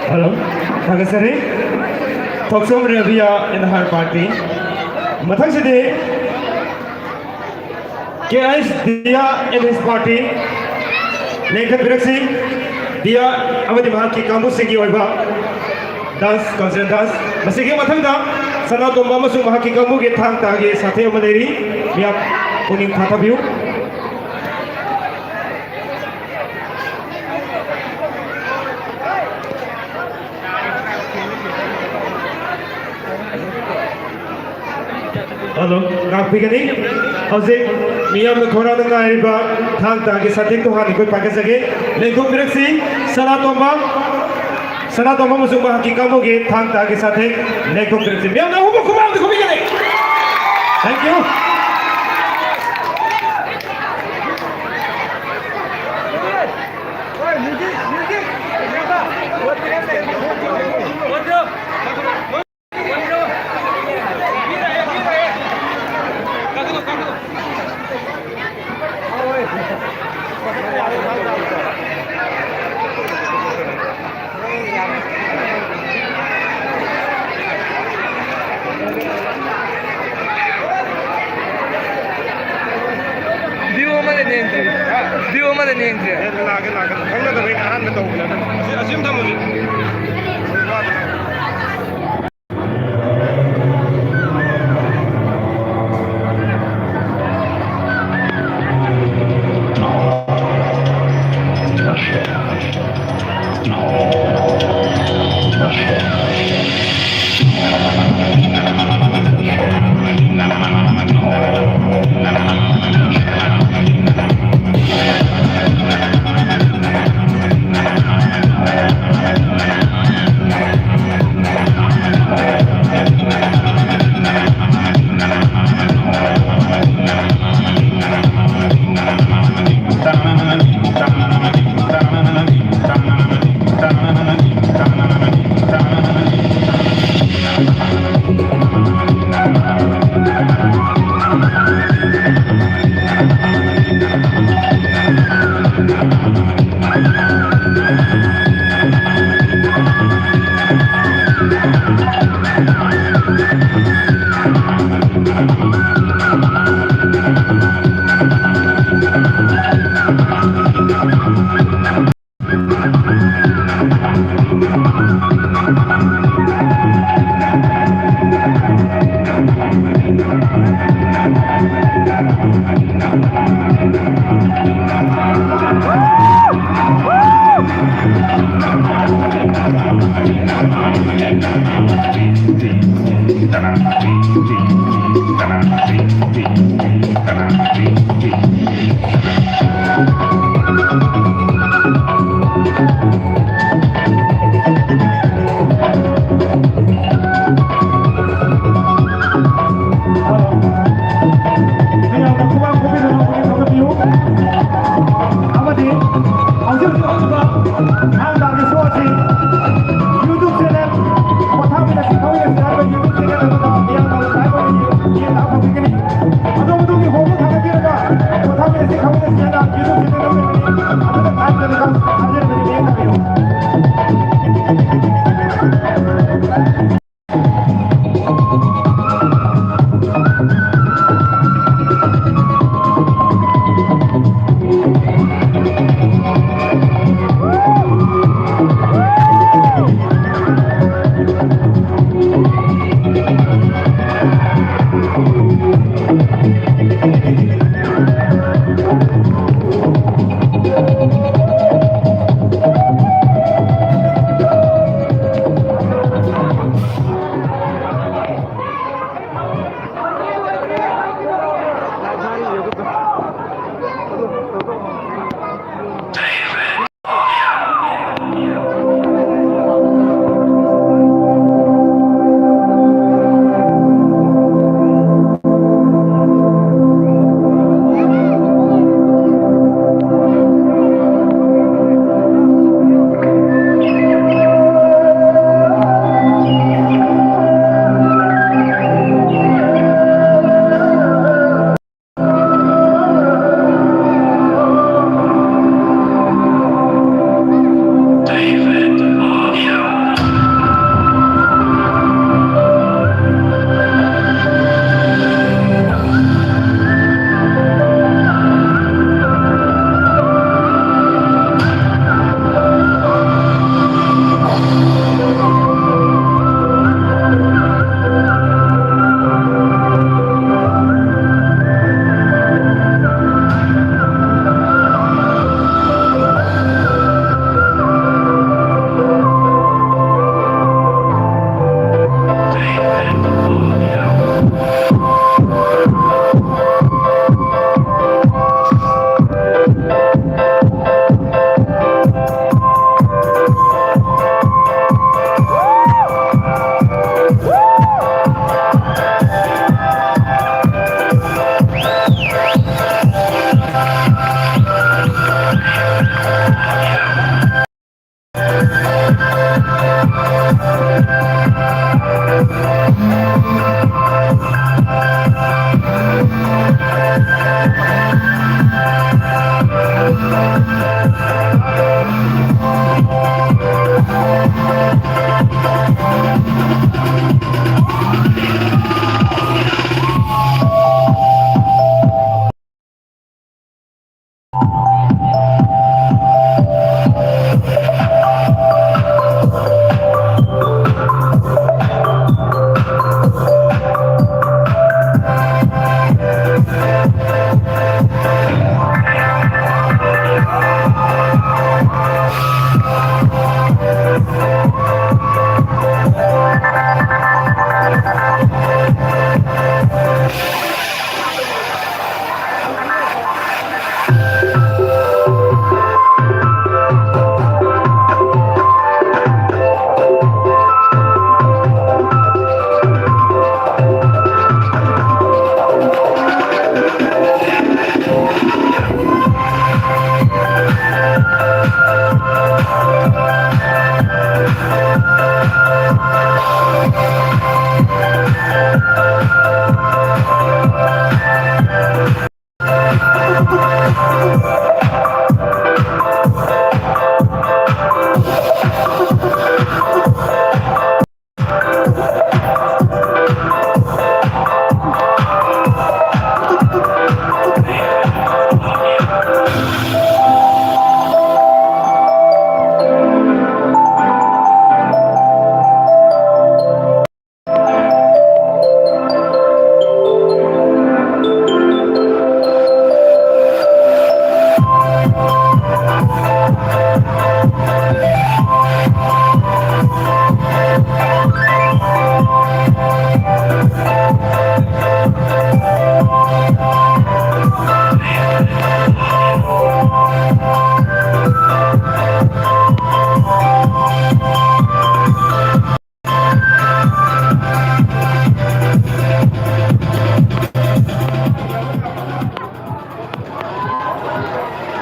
Hello, Tagasari. Toksom Ravia in the Hard Party. Mathang Sidi, KS Dia in his party. Nathan Biraxi, Dia Amadi Mahaki Kambu Sigi Oiba. Dance, concert dance. Masigi Matanga, Sanato Mamasu Mahaki Kambu get Tang Tagi, Sate Maleri, we are putting Patabu. Hello, Nakpigani. How's it? Miyam the Koranga Riba, Tanta, Gisatik to Hani, good package again. Lenko Brexi, Salatoma, Salatoma Zuma Kikamogi, Tanta Gisatik, Lenko Brexi. Miyam, who come out the community? Thank you.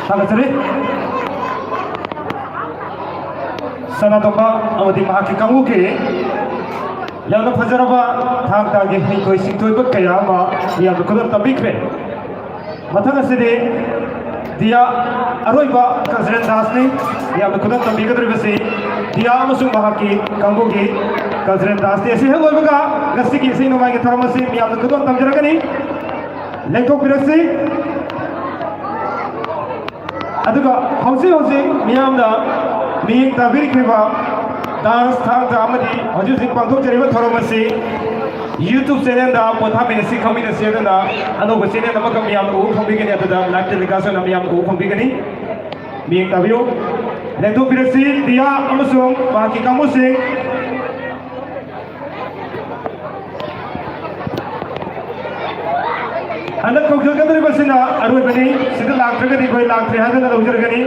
थागतरी सनातोंबा अमदी महाकी Kangu के याना फजरबा थांग तागे हिंकोई सिंतोइबा कयामा याना कुदम तबिखरे मथंग असिदे दिया अरोइबा कजरन दास ने याना कुदम तबिगदरबसे दिया अमसुंग महाकी कांगू के कजरन दास ने ऐसे हेलोइबगा गस्सी की इसी नुमाई के थरमसे याना कुदम तमजरगनी लेंको पिरसी अदुगा हौसे हौसे मियामदा मियंग ताबिरखेबा डांस थांग अमदी हजु सिंह पांथोकजरिबा थरमसे YouTube चैनल दा पोथा मिनिसि खमिन सेदना अनोबा चैनल अमका मियाम उ फंबिगनि अतदा लाइव टेलीकास्ट मियाम उ फंबिगनि मियंग ताबियो लेंदो पिरसी दिया अमसुंग बाकी कामुसे अनक कौजगदरी बसिना अरुबनी सिदा लाक्त्रगदी कोई लाक्त्रे हादना लौजरगनी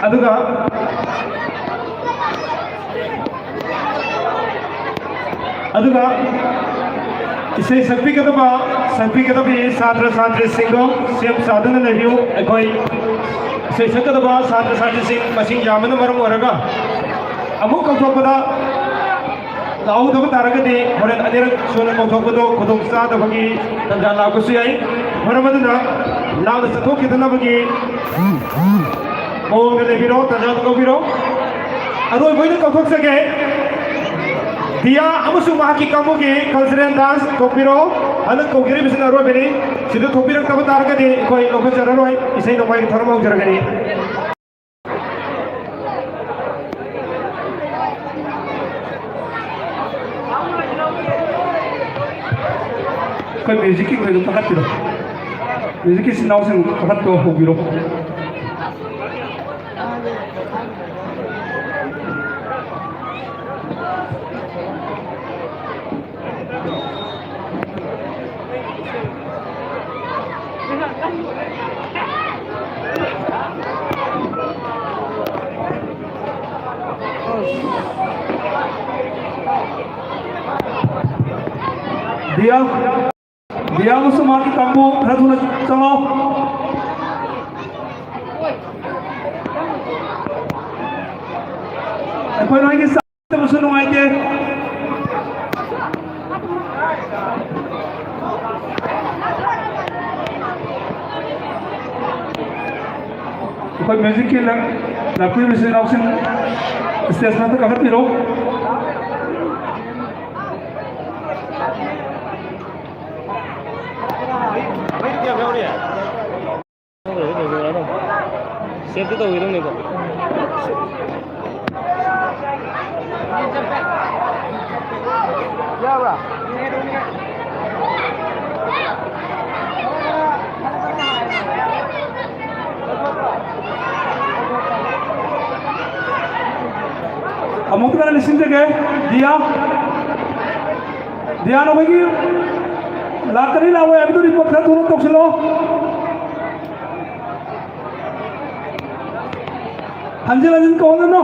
अदुगा अदुगा इसे सभी कदबी छात्र छात्री सिंगो सेम साधन लेबियो कोई इसे सकदबा छात्र छात्री सिंह मसिंग यामन मरम वरगा अमुक कौथोपदा लाउदब तारगदे होरेन अनेरक सोन कौथोपदो खुदों चादबगी तंजा लाकुसु याई मरमदना लाउद सथोकिदनबगी मोंग लेबिरो तंजा तगबिरो अरोय बोइद कौथोकसगे दिया अमसु माकी कामुगी कल्चरल डांस तोपिरो अन कोगिरि बिसिन अरोय बेनि सिदु तोपिरक तब तारगदे कोई लोकचररोय इसै नोमाय थरम औजरगनि कोई म्यूजिक की कोई फकत पिरो म्यूजिक की सिनाव से फकत को हो बिरो दिया मुसलमान की कामों खरदुन चलो कोई नहीं कि साथ मुसलमान आए के कोई म्यूजिक के लाकुई मिशन ऑप्शन स्टेज में तो कवर भी रो सेफ्टी तो हुई नहीं को क्या हुआ अमुक वाला लिसन जगह दिया नो भाई लाकरी लाओ अभी तो रिपोर्ट कर दोनों तो चलो अंजल अंजल कौन है ना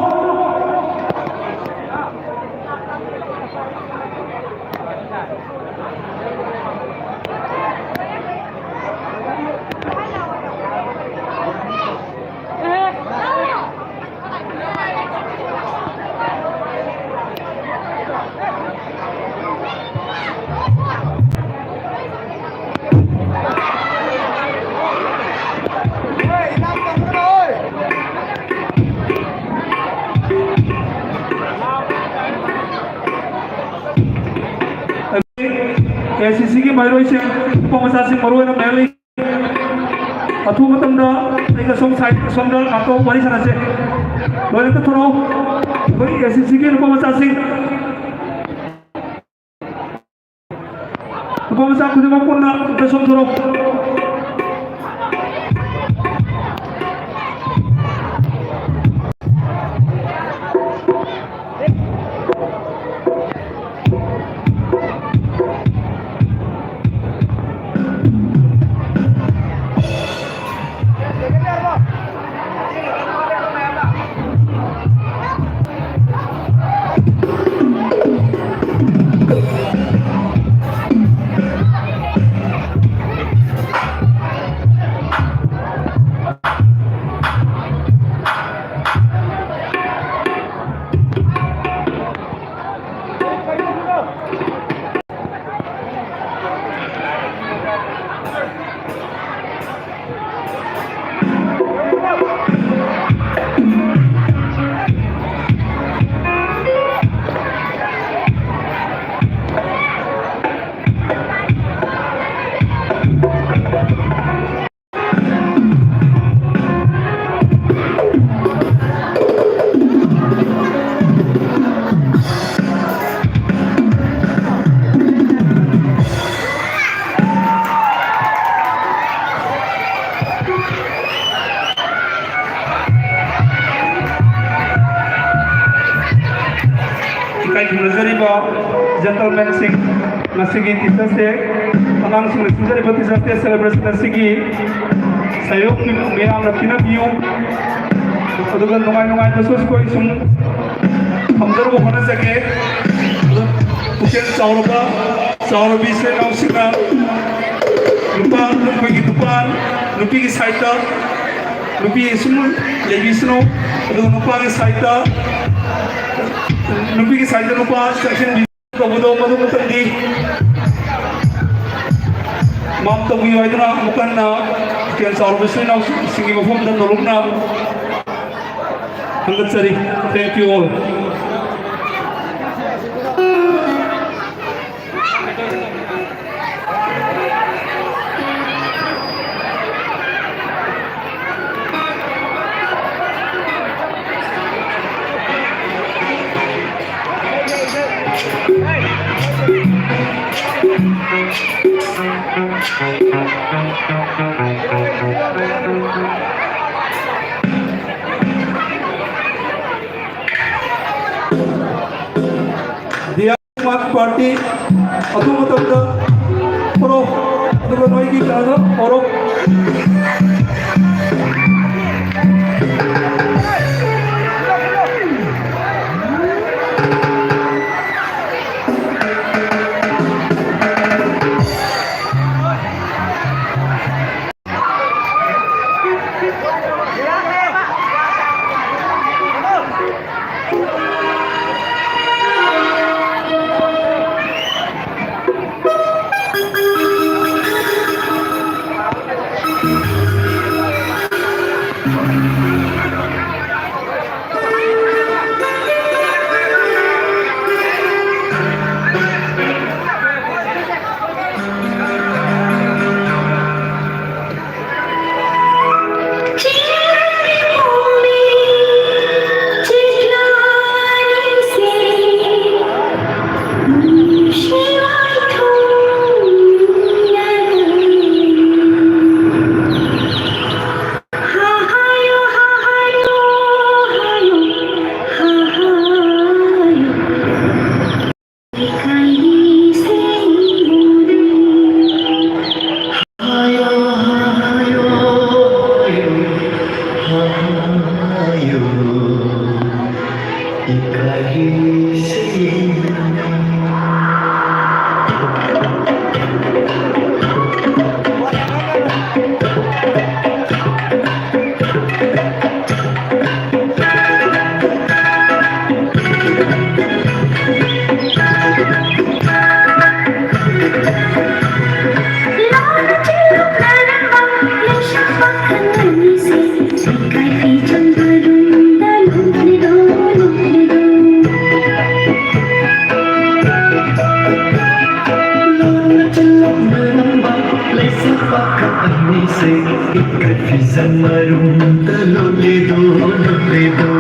ACC की माइरोइसे उपमसासी मरुएना मेली अथु मतमदा इनका सोम साइड सोमदा आपको वही सना से लोने तो थोड़ा कोई ACC की उपमसासी कुछ मकुना तो सोम थोड़ा gentlemen sing nasigi Teachers Day anang sing sujari Teachers Day celebration nasigi sayok meyam na pinabiyo adugan nungai nasus ko isum hamdar mo hona sake puken saurabi se nausina nupi ki saita nupi isum legisno adugan nupa ki saita nupi ki saita nupa section Kabudo madu mutandi mam tabu yoidna mukanna ken service na singi mafum dan nolongna hangat sari thank you all Dia party atu matamda oro adu noi ki kana oro से कफिजन मरूं लोले दो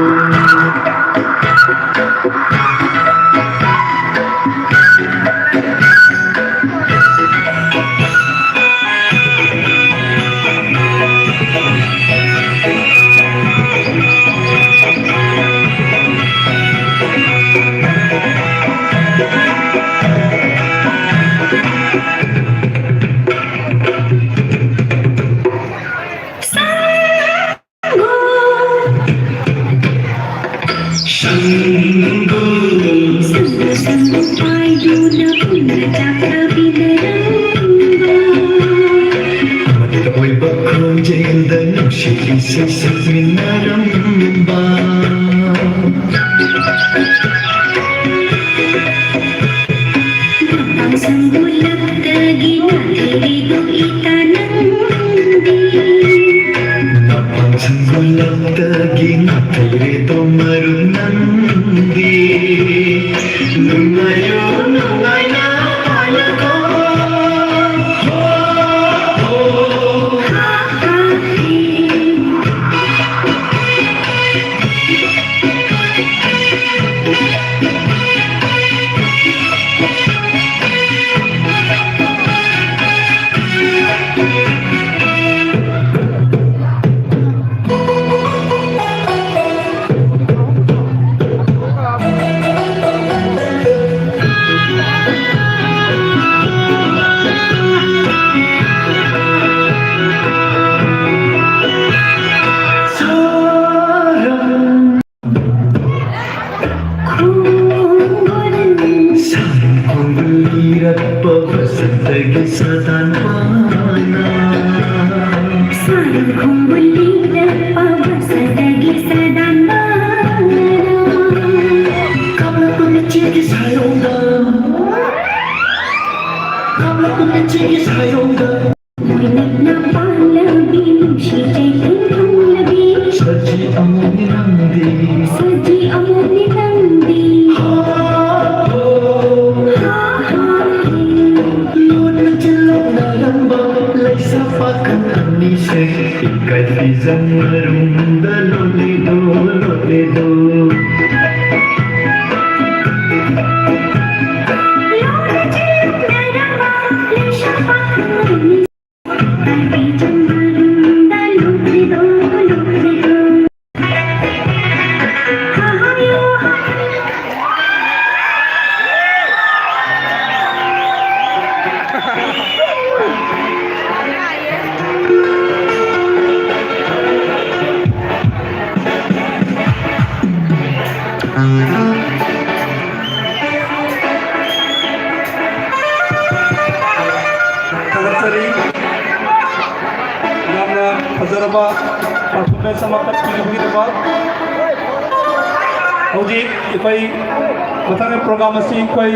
program asing koi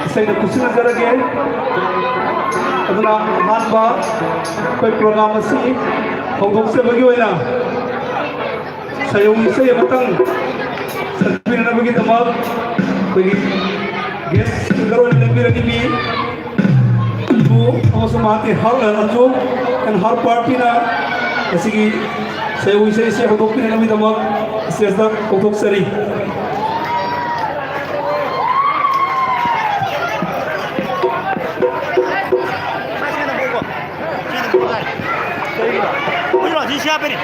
isai na kusina jarage aduna hanba koi program asing hongkong se bagi oina sayong isai batang sabina na bagi tamag koi guest garon na birani bi bu osumati har anju and har party na asigi sayong isai se hongkong na bi tamag sesda hongkong sari siapa nih?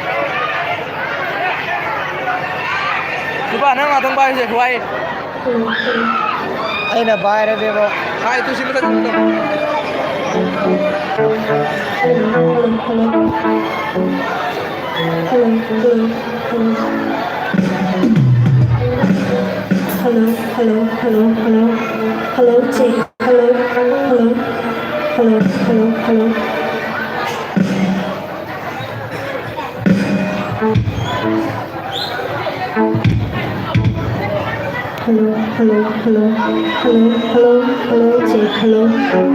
Coba nama tong bayi saya kuai. Aina bayar dia bro. Ah itu sih betul. Hello, check. Hello. Hello, check. Hello. Hi,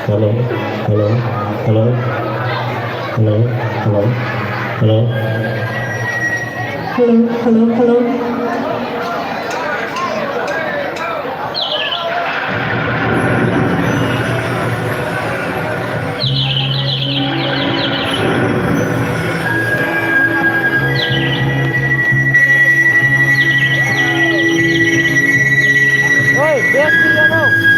hello, hello, hello, hello, hello, hello. Hello, hello, hello. Oi, bass piano.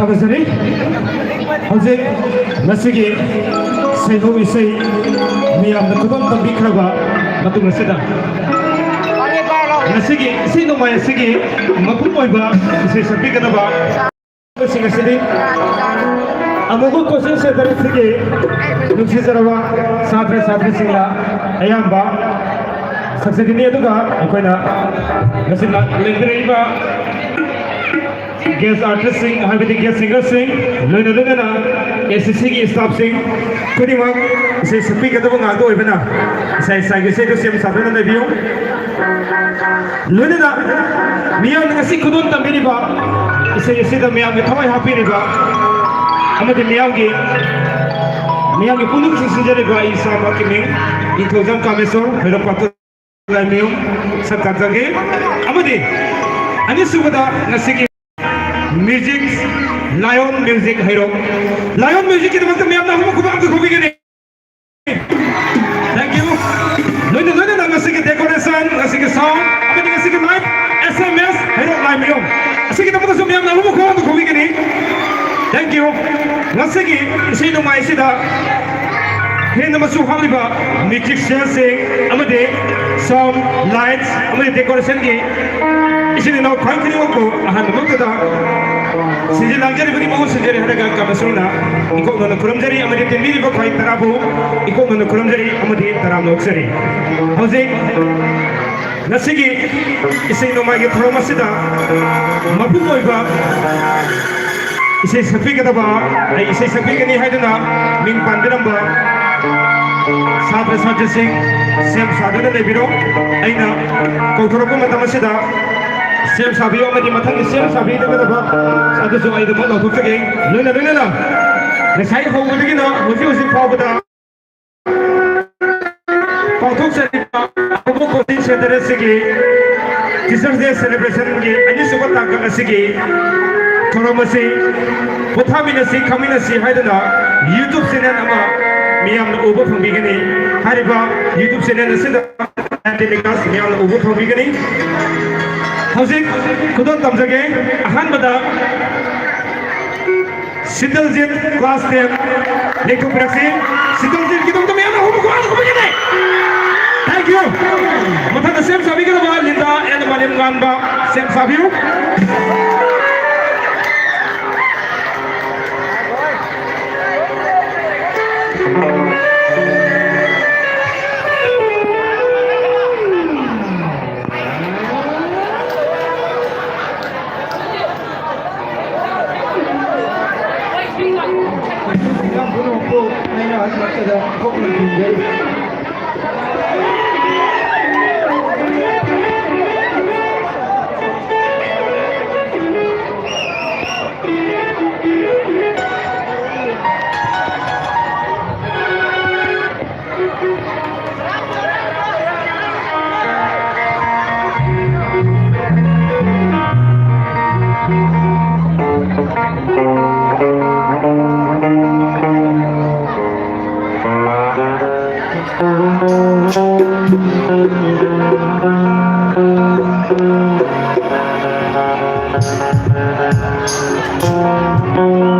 ꯊꯥꯒꯠꯆꯔꯤ ꯍꯧꯖꯤꯛ ꯉꯁꯤꯒꯤ ꯁꯩꯍꯧ ꯏꯁꯩ ꯃꯤꯌꯥꯝꯅ ꯈꯨꯗꯝ ꯇꯝꯕꯤꯈ꯭ꯔꯕ ꯃꯇꯨꯡ ꯑꯁꯤꯗ ꯉꯁꯤꯒꯤ ꯏꯁꯩ ꯅꯣꯡꯃꯥꯏ ꯑꯁꯤꯒꯤ ꯃꯄꯨꯡ ꯑꯣꯏꯕ ꯏꯁꯩ ꯁꯛꯄꯤꯒꯗꯕ ꯁꯤꯡ ꯑꯁꯤꯗꯤ ꯑꯃꯨꯛ ꯀꯣꯆꯤꯡ ꯁꯦꯟꯇꯔ ꯑꯁꯤꯒꯤ ꯅꯨꯡꯁꯤꯖꯔꯕ ꯁꯥꯇ꯭ꯔ ꯁꯥꯇ꯭ꯔꯤꯁꯤꯡꯅ ꯑꯌꯥꯝꯕ ꯁꯛꯆꯒꯅꯤ ꯑꯗꯨꯒ ꯑꯩꯈꯣꯏꯅ ꯉꯁꯤ ꯂꯩꯕꯤꯔꯛꯏꯕ गेस्ट आर्टिस्टसिंग हाइबदी गेस्ट सिंगर्ससिंग लोइना लोइना एसएससी की स्टाफसिंग खुदिमक इसे सपी गदब ngato ओइबना इसे साइगे से तो सेम साबना नबियो लोइना मियाम ngasi खुदोन तमिनिबा इसे इसे द मियाम के थवाई हापिनिबा अमदि मियाम की पुनुक सिंजरिबा इसा माकिमिंग इंक्लूजन कामेसो हेरो पातो लाइमियो सकाजगे अमदि अनि सुबदा ngasi की music lion music hero lion music की तरफ से मैं अपना हम खूब खूबी के नहीं थैंक यू लोइने लोइने ना ngasi के डेकोरेशन ngasi के साउंड अब ngasi के लाइव एसएमएस हीरो लाइव में ngasi की तरफ से मैं अपना हम खूब खूबी के नहीं थैंक यू ngasi की इसी नुमाई सिदा हे नमस्सु हालिबा म्यूजिक से अमदे साउंड लाइट्स अमदे डेकोरेशन की इसी दिन और खान खरीदों को आहान मुक्त था सिंजर लांजरी बनी बहुत सिंजर है का कामसुना इको नन कुरमजरी अमदे तेमिली को खाई तराबू इको नन कुरमजरी अमदे तराम नोक्सरी हौजे नसिगी इसे नोमा के थरोमसिदा मबु कोइबा इसे सफी कदबा इसे सफी कनी हाइदना मिंग पांदिरंबा सात्र सात्र सिंह सेम साधना लेबिरो अइना कौथरको मतमसिदा सेम साबियो में मथंग सेम साबी दे दबा सादु जो आई दबा लौटुक के लोइना लोइना नसाई होबदगी ना होजि होजि फावदा पाउथुक सरिबा अबो कोचिंग सेंटर सिगी टीचर्स डे सेलिब्रेशन की अनि सुबह ताक सिगी थोरमसि पोथामिनसि खमिनसि हाइदना यूट्यूब चैनल अमा मियामना उबो फंबिगनी हारिबा यूट्यूब चैनल असिदा टेलिकास्ट मियामना उबो फंबिगनी हौजिक खुदन तमजगे अहानबदा सितलजिन क्लास 10 लेखु प्रक्सी सितलजिन की तुम मियामना उबो फंबिगनी थैंक यू मथन सेम साबी के बा लिंदा एंड मनिम गानबा सेम साबियो Hello.